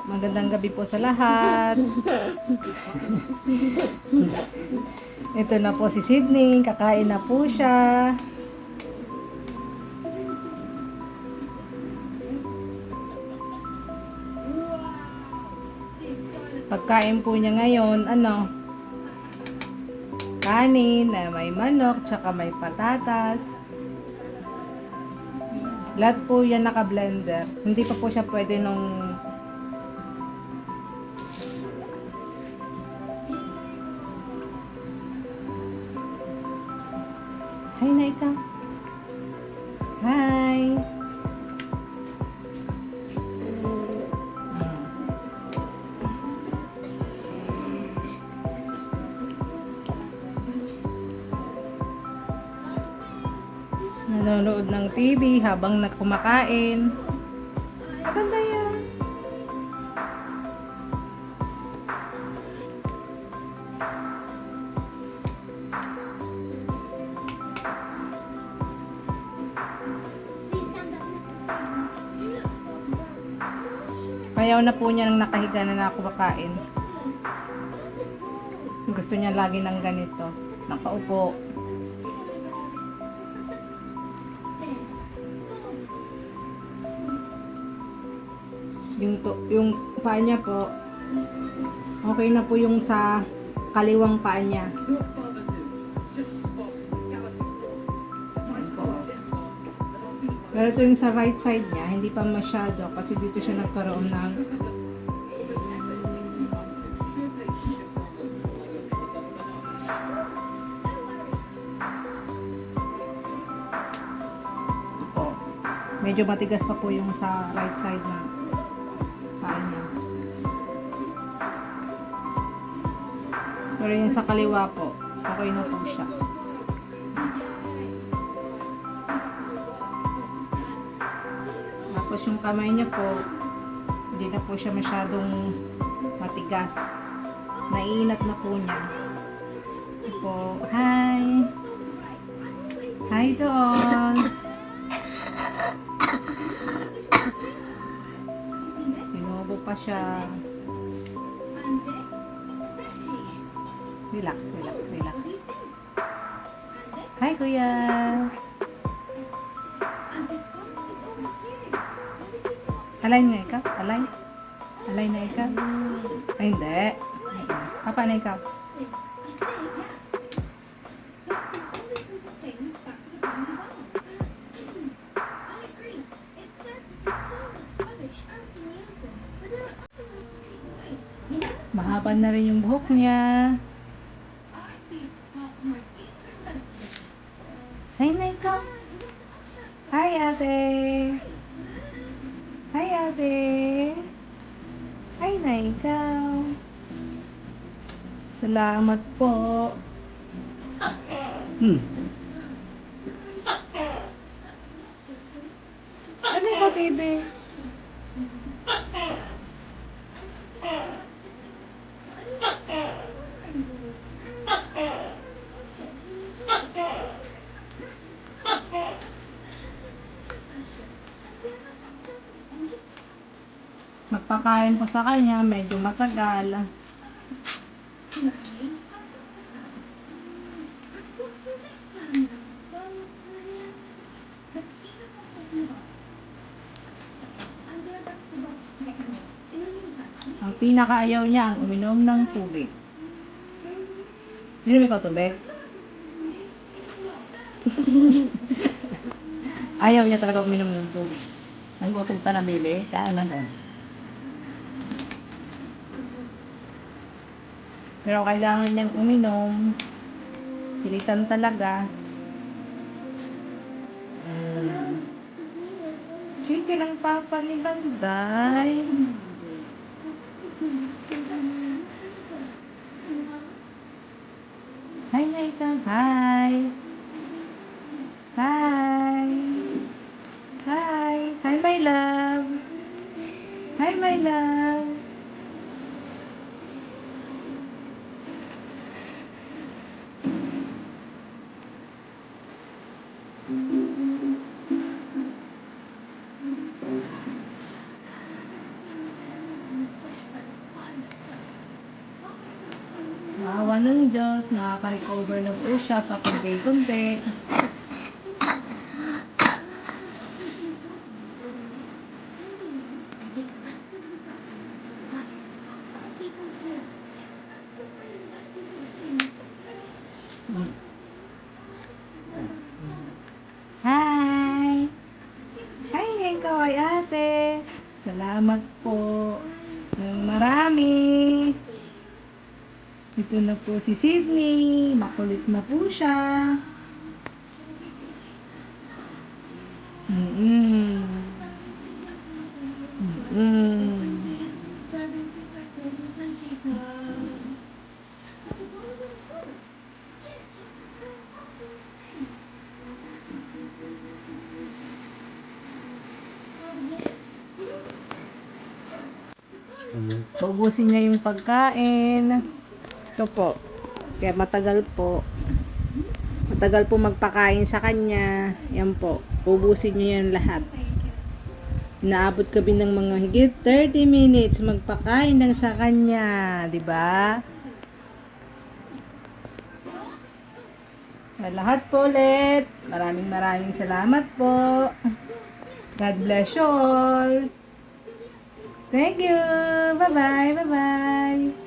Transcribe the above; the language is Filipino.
Magandang gabi po sa lahat. Ito na po si Sydney, kakain na po siya. Pagkain po niya ngayon, kanin, na may manok, tsaka may patatas. Lahat po yan naka-blender. Hindi pa po siya pwede nung Hi, Naika. Hi. Nanonood ng TV habang kumakain. Maganda yan. Ayaw na po niya nang nakahiga na kumakain. Gusto niya lagi ng ganito. Nakaupo. Yung paa niya po, okay na po yung sa kaliwang paa niya. Pero ito yung sa right side niya, hindi pa masyado kasi dito siya nagkaroon ng medyo matigas pa po yung sa right side na paa niya. Pero yung sa kaliwa po, okay na po siya. Tapos yung kamay niya po, hindi na po siya masyadong matigas. Naiinat na po niya. Ito po, hi! Hi doon! Tinubo pa siya. Relax, relax, relax. Hi, kuya! Alay na ikaw? Alay? Alay na ikaw? Ay, hindi. Papa na ikaw? Mahaba na rin yung buhok niya. Hi na ikaw? Hi, ate! Hi, ate! Hi na ikaw! Salamat po! Ano ka, baby? Magpakain ko sa kanya, medyo matagal. Ang pinakaayaw niya ang uminom ng tubig. Inom ikaw tubig? Ayaw niya talaga uminom ng tubig. Nanggutom ka na, Bili? Kaya na doon. Pero kailangan niyang uminom. Pilitan talaga. Sige lang papalibanday. Hi, Naika. Hi. Hi. Hi. Hi, my love. Hi, my love. nakaka-recover na po siya pakunti-kunti. Hi! Hi, Nengoy, ate! Salamat po ng marami. Ito na po si Sydney. Makulit na po siya. Mm-mm. Mm-mm. Paubusin niya yung pagkain. Ito po. Kaya matagal po. Matagal po magpakain sa kanya. Yan po. Ubusin niya yan lahat. Naabot kami ng mga higit 30 minutes magpakain lang sa kanya. 'Di ba? Sa lahat po ulit. Maraming salamat po. God bless you all. Thank you. Bye-bye. Bye-bye.